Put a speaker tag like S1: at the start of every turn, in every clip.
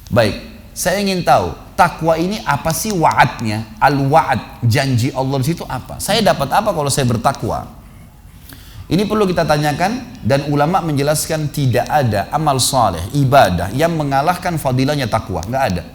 S1: Baik, saya ingin tahu takwa ini apa sih wa'adnya? Al-wa'ad, janji Allah di situ apa? Saya dapat apa kalau saya bertakwa? Ini perlu kita tanyakan, dan ulama menjelaskan tidak ada amal saleh, ibadah yang mengalahkan fadilahnya takwa, nggak ada.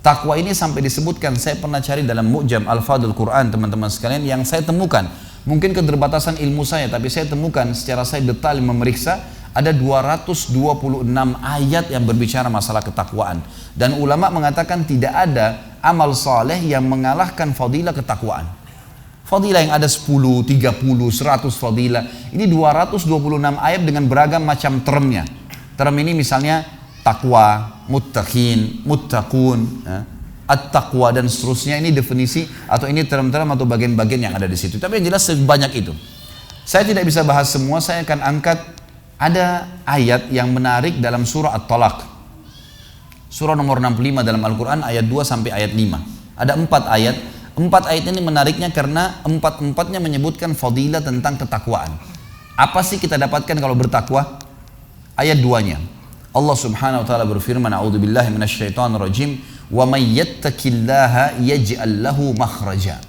S1: Takwa ini sampai disebutkan, saya pernah cari dalam Mu'jam Al-Fadhul Quran teman-teman sekalian, yang saya temukan, mungkin keterbatasan ilmu saya, tapi saya temukan secara saya detail memeriksa, ada 226 ayat yang berbicara masalah ketakwaan. Dan ulama mengatakan tidak ada amal saleh yang mengalahkan fadilah ketakwaan. Fadilah yang ada 10, 30, 100 fadilah. Ini 226 ayat dengan beragam macam termnya. Term ini misalnya takwa, muttaqin, muttaqun, at-taqwa dan seterusnya. Ini definisi atau ini term-term atau bagian-bagian yang ada di situ. Tapi yang jelas sebanyak itu. Saya tidak bisa bahas semua, saya akan angkat ada ayat yang menarik dalam surah At-Talaq. Surah nomor 65 dalam Al-Quran ayat 2 sampai ayat 5. Ada 4 ayat. 4 ayat ini menariknya karena 4-4-nya menyebutkan fadilah tentang ketakwaan. Apa sih kita dapatkan kalau bertakwa? Ayat 2-nya. Allah Subhanahu wa taala berfirman, "A'udzubillahi minasyaitonirrajim, wa may yattaqillaha yaj'al lahu makhraja."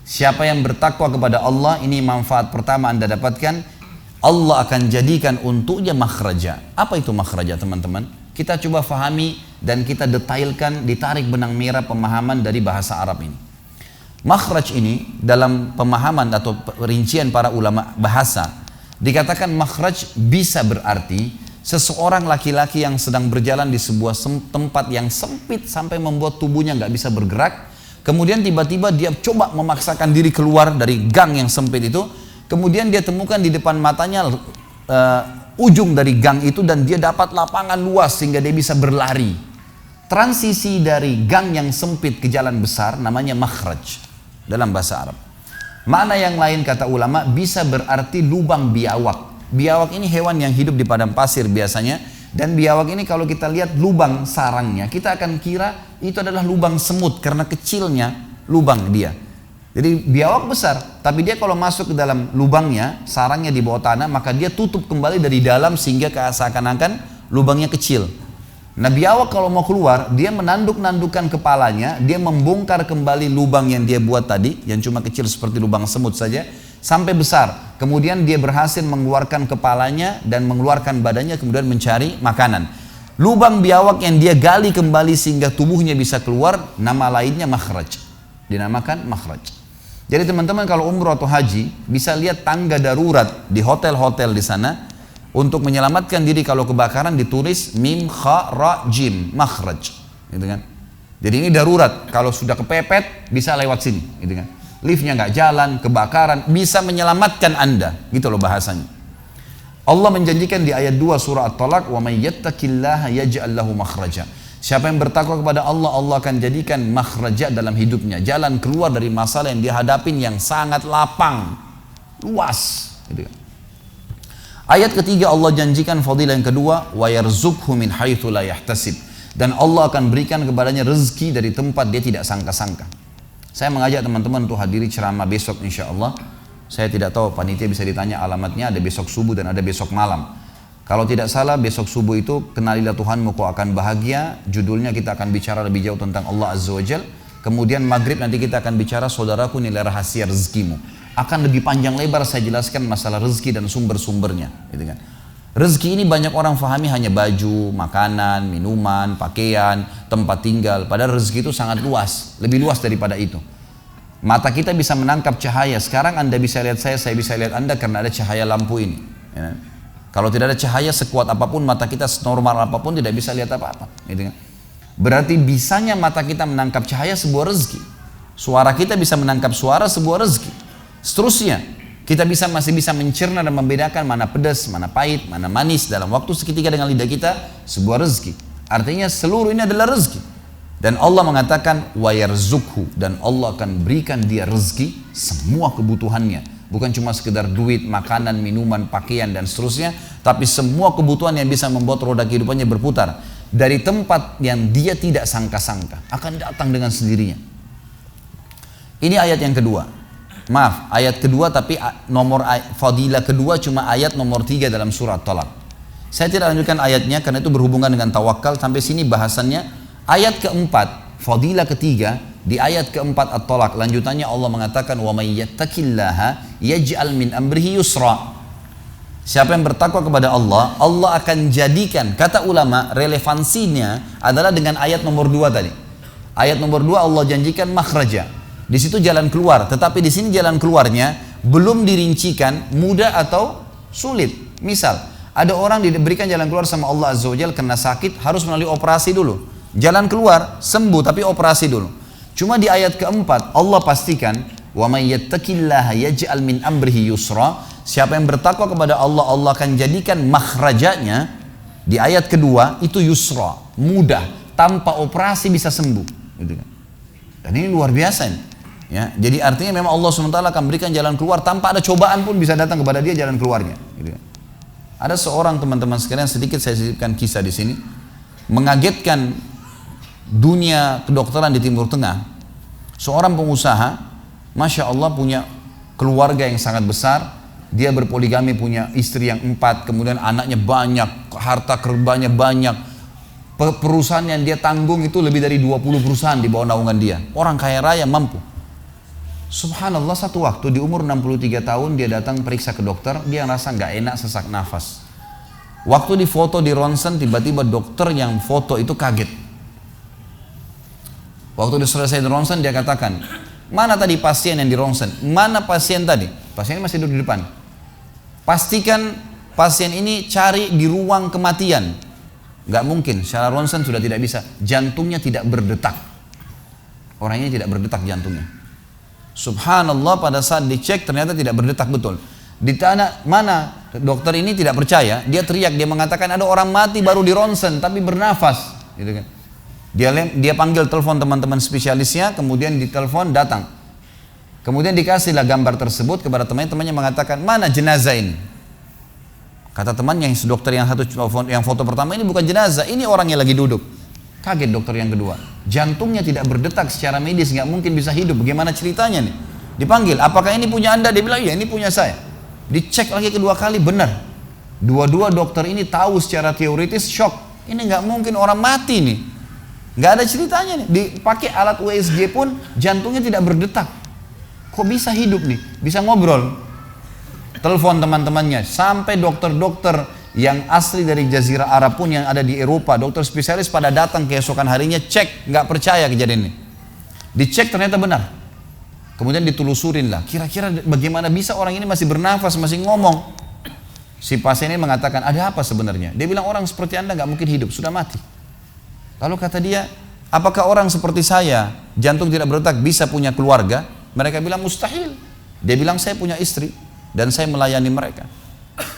S1: Siapa yang bertakwa kepada Allah, ini manfaat pertama Anda dapatkan, Allah akan jadikan untuknya makhraja. Apa itu makhraja, teman-teman? Kita coba fahami dan kita detailkan, ditarik benang merah pemahaman dari bahasa Arab ini. Makhraj ini dalam pemahaman atau rincian para ulama bahasa, dikatakan makhraj bisa berarti seseorang laki-laki yang sedang berjalan di sebuah tempat yang sempit sampai membuat tubuhnya nggak bisa bergerak, kemudian tiba-tiba dia coba memaksakan diri keluar dari gang yang sempit itu, kemudian dia temukan di depan matanya ujung dari gang itu dan dia dapat lapangan luas sehingga dia bisa berlari. Transisi dari gang yang sempit ke jalan besar namanya makhraj dalam bahasa Arab. Makna yang lain kata ulama bisa berarti lubang biawak. Biawak ini hewan yang hidup di padang pasir biasanya, dan biawak ini kalau kita lihat lubang sarangnya, kita akan kira itu adalah lubang semut karena kecilnya lubang dia. Jadi biawak besar, tapi dia kalau masuk ke dalam lubangnya, sarangnya di bawah tanah, maka dia tutup kembali dari dalam sehingga seakan-akan lubangnya kecil. Nah, biawak kalau mau keluar, dia menanduk-nandukkan kepalanya, dia membongkar kembali lubang yang dia buat tadi, yang cuma kecil seperti lubang semut saja, sampai besar. Kemudian dia berhasil mengeluarkan kepalanya dan mengeluarkan badannya, kemudian mencari makanan. Lubang biawak yang dia gali kembali sehingga tubuhnya bisa keluar, nama lainnya makhraj. Dinamakan makhraj. Jadi teman-teman kalau umroh atau haji bisa lihat tangga darurat di hotel-hotel di sana untuk menyelamatkan diri kalau kebakaran ditulis mim kha ra jim makhraj, gitu kan. Jadi ini darurat, kalau sudah kepepet bisa lewat sini, gitu kan. Liftnya nggak jalan, kebakaran bisa menyelamatkan Anda, gitu loh bahasanya. Allah menjanjikan di ayat 2 surah At-Talaq, wa may yattaqillaha yaj'al lahu makhraja. Siapa yang bertakwa kepada Allah, Allah akan jadikan makhraja dalam hidupnya, jalan keluar dari masalah yang dia hadapin yang sangat lapang, luas. Gitu. Ayat ketiga Allah janjikan fadilah yang kedua, wa yarzuqhu min haitsu la yahtasib, dan Allah akan berikan kepadanya rezeki dari tempat dia tidak sangka-sangka. Saya mengajak teman-teman untuk hadiri ceramah besok insya Allah. Saya tidak tahu panitia bisa ditanya alamatnya, ada besok subuh dan ada besok malam. Kalau tidak salah besok subuh itu kenalilah Tuhanmu kau akan bahagia. Judulnya kita akan bicara lebih jauh tentang Allah Azza wa Jal. Kemudian maghrib nanti kita akan bicara saudaraku nilai rahasia rezekimu. Akan lebih panjang lebar saya jelaskan masalah rezeki dan sumber-sumbernya, gitu kan. Rezeki ini banyak orang fahami hanya baju, makanan, minuman, pakaian, tempat tinggal. Padahal rezeki itu sangat luas, lebih luas daripada itu. Mata kita bisa menangkap cahaya. Sekarang Anda bisa lihat saya bisa lihat Anda karena ada cahaya lampu ini, ya. Kalau tidak ada cahaya sekuat apapun, mata kita senormal apapun tidak bisa lihat apa-apa, gitu kan? Berarti bisanya mata kita menangkap cahaya sebuah rezeki. Suara kita bisa menangkap suara sebuah rezeki. Seterusnya, kita masih bisa mencerna dan membedakan mana pedas, mana pahit, mana manis dalam waktu seketika dengan lidah kita, sebuah rezeki. Artinya seluruh ini adalah rezeki. Dan Allah mengatakan wa yarzuqhu, dan Allah akan berikan dia rezeki semua kebutuhannya. Bukan cuma sekedar duit, makanan, minuman, pakaian dan seterusnya, tapi semua kebutuhan yang bisa membuat roda kehidupannya berputar dari tempat yang dia tidak sangka-sangka akan datang dengan sendirinya. Ini ayat yang kedua. Ayat kedua, tapi nomor fadilah kedua cuma ayat nomor 3 dalam surah Talaq. Saya tidak lanjutkan ayatnya karena itu berhubungan dengan tawakal. Sampai sini bahasannya. Ayat keempat, fadilah ketiga, di ayat keempat At-Talaq, lanjutannya Allah mengatakan, wa may yattaqillaha yaj'al min amrihi yusra. Siapa yang bertakwa kepada Allah, Allah akan jadikan, kata ulama, relevansinya adalah dengan ayat nomor 2 tadi. Ayat nomor 2 Allah janjikan makhraja. Di situ jalan keluar, tetapi di sini jalan keluarnya belum dirincikan mudah atau sulit. Misal, ada orang diberikan jalan keluar sama Allah Azza wa Jalla karena sakit, harus melalui operasi dulu. Jalan keluar, sembuh tapi operasi dulu. Cuma di ayat keempat Allah pastikan, wa may yattaqillaha yaj'al min amrihi yusra. Siapa yang bertakwa kepada Allah, Allah akan jadikan makhrajanya di ayat kedua itu yusra, mudah, tanpa operasi bisa sembuh. Gitu kan. Dan ini luar biasa ini. Ya, jadi artinya memang Allah SWT akan berikan jalan keluar tanpa ada cobaan pun bisa datang kepada dia jalan keluarnya. Gitu kan. Ada seorang teman-teman sekalian, sedikit saya sisipkan kisah di sini, mengagetkan dunia kedokteran di Timur Tengah. Seorang pengusaha, masya Allah punya keluarga yang sangat besar. Dia berpoligami, punya istri yang 4, kemudian anaknya banyak, harta kerbanya banyak. Perusahaan yang dia tanggung itu lebih dari 20 perusahaan di bawah naungan dia. Orang kaya raya, mampu. Subhanallah, satu waktu di umur 63 tahun dia datang periksa ke dokter, dia ngerasa nggak enak, sesak nafas. Waktu difoto di ronsen, tiba-tiba dokter yang foto itu kaget. Waktu dia selesai di ronsen, dia katakan, mana tadi pasien yang di ronsen? Mana pasien tadi? Pasien masih duduk di depan. Pastikan pasien ini cari di ruang kematian. Nggak mungkin, secara ronsen sudah tidak bisa. Jantungnya tidak berdetak. Orangnya tidak berdetak jantungnya. Subhanallah, pada saat dicek ternyata tidak berdetak betul. Ditanya mana, dokter ini tidak percaya. Dia teriak, dia mengatakan ada orang mati baru di ronsen tapi bernafas. Gitu kan. Dia panggil telepon teman-teman spesialisnya, kemudian ditelepon datang. Kemudian dikasihlah gambar tersebut kepada temannya mengatakan, mana jenazah ini? Kata temannya yang dokter yang foto pertama, ini bukan jenazah, ini orang yang lagi duduk. Kaget dokter yang kedua, jantungnya tidak berdetak secara medis, nggak mungkin bisa hidup. Bagaimana ceritanya nih? Dipanggil, apakah ini punya Anda? Dia bilang, iya ini punya saya. Dicek lagi kedua kali, benar. Dua-dua dokter ini tahu secara teoritis, shock. Ini nggak mungkin orang mati nih. Nggak ada ceritanya nih. Dipakai alat USG pun jantungnya tidak berdetak. Kok bisa hidup nih? Bisa ngobrol. Telepon teman-temannya. Sampai dokter-dokter yang asli dari Jazirah Arab pun yang ada di Eropa, dokter spesialis pada datang keesokan harinya cek, nggak percaya kejadian ini. Dicek ternyata benar. Kemudian ditelusurin lah. Kira-kira bagaimana bisa orang ini masih bernafas, masih ngomong? Si pasien ini mengatakan, ada apa sebenarnya? Dia bilang, orang seperti Anda nggak mungkin hidup, sudah mati. Lalu kata dia, apakah orang seperti saya, jantung tidak berdetak, bisa punya keluarga? Mereka bilang mustahil. Dia bilang, saya punya istri dan saya melayani mereka.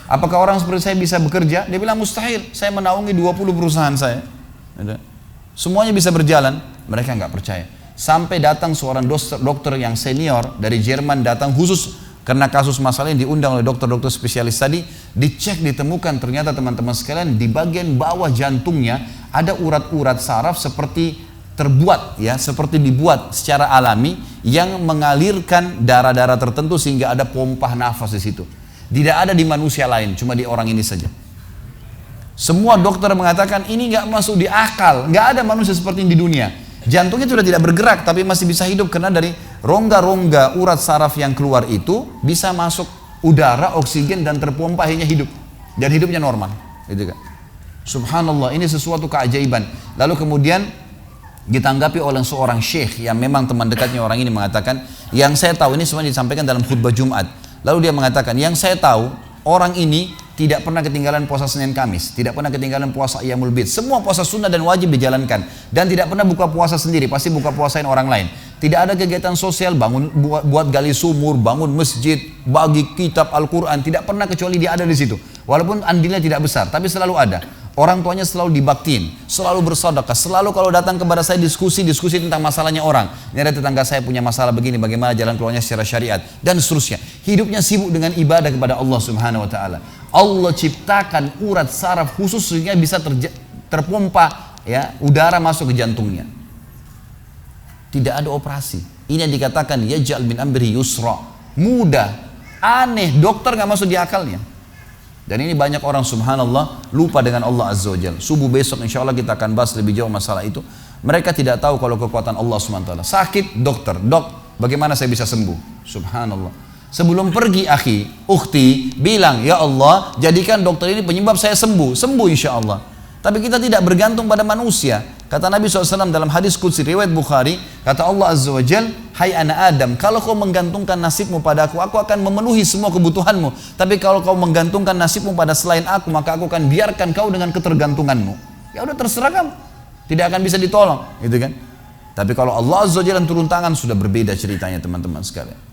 S1: Apakah orang seperti saya bisa bekerja? Dia bilang mustahil, saya menaungi 20 perusahaan saya. Semuanya bisa berjalan. Mereka nggak percaya. Sampai datang seorang dokter yang senior dari Jerman, datang khusus karena kasus masalah ini, diundang oleh dokter-dokter spesialis tadi. Dicek, ditemukan ternyata teman-teman sekalian, di bagian bawah jantungnya ada urat-urat saraf seperti terbuat, ya, seperti dibuat secara alami yang mengalirkan darah-darah tertentu sehingga ada pompa nafas di situ. Tidak ada di manusia lain, cuma di orang ini saja. Semua dokter mengatakan ini nggak masuk di akal, nggak ada manusia seperti ini di dunia. Jantungnya sudah tidak bergerak tapi masih bisa hidup karena dari rongga-rongga urat saraf yang keluar itu bisa masuk udara, oksigen dan terpompa, akhirnya hidup dan hidupnya normal. Gitu kan? Subhanallah, ini sesuatu keajaiban. Lalu kemudian ditanggapi oleh seorang syekh yang memang teman dekatnya orang ini, mengatakan, yang saya tahu, ini semua disampaikan dalam khutbah Jumat. Lalu dia mengatakan, yang saya tahu orang ini tidak pernah ketinggalan puasa Senin Kamis, tidak pernah ketinggalan puasa Ayyamul Bid, semua puasa sunnah dan wajib dijalankan, dan tidak pernah buka puasa sendiri, pasti buka puasain orang lain. Tidak ada kegiatan sosial, buat gali sumur, bangun masjid, bagi kitab Al-Quran, tidak pernah kecuali dia ada di situ. Walaupun andilnya tidak besar, tapi selalu ada. Orang tuanya selalu dibaktiin, selalu bersedekah, selalu kalau datang kepada saya diskusi tentang masalahnya orang. Ini ada tetangga saya punya masalah begini, bagaimana jalan keluarnya secara syariat, dan seterusnya. Hidupnya sibuk dengan ibadah kepada Allah Subhanahu Wa Taala. Allah ciptakan urat saraf khusus sehingga bisa terpompa, ya, udara masuk ke jantungnya. Tidak ada operasi. Ini yang dikatakan yaj'al min amri yusra, mudah, aneh, dokter nggak masuk di akalnya. Dan ini banyak orang subhanallah lupa dengan Allah Azza wa Jalla. Subuh besok insya Allah kita akan bahas lebih jauh masalah itu. Mereka tidak tahu kalau kekuatan Allah SWT. Sakit, dokter, dok, bagaimana saya bisa sembuh? Subhanallah. Sebelum pergi akhi, ukhti, bilang, ya Allah, jadikan dokter ini penyebab saya sembuh. Sembuh insya Allah. Tapi kita tidak bergantung pada manusia. Kata Nabi SAW dalam hadis qudsi riwayat Bukhari, kata Allah Azza wa Jal, hai anak Adam, kalau kau menggantungkan nasibmu pada aku akan memenuhi semua kebutuhanmu. Tapi kalau kau menggantungkan nasibmu pada selain aku, maka aku akan biarkan kau dengan ketergantunganmu. Ya udah terserah kamu, tidak akan bisa ditolong, gitu kan? Tapi kalau Allah Azza wa Jal turun tangan, sudah berbeda ceritanya teman-teman sekalian.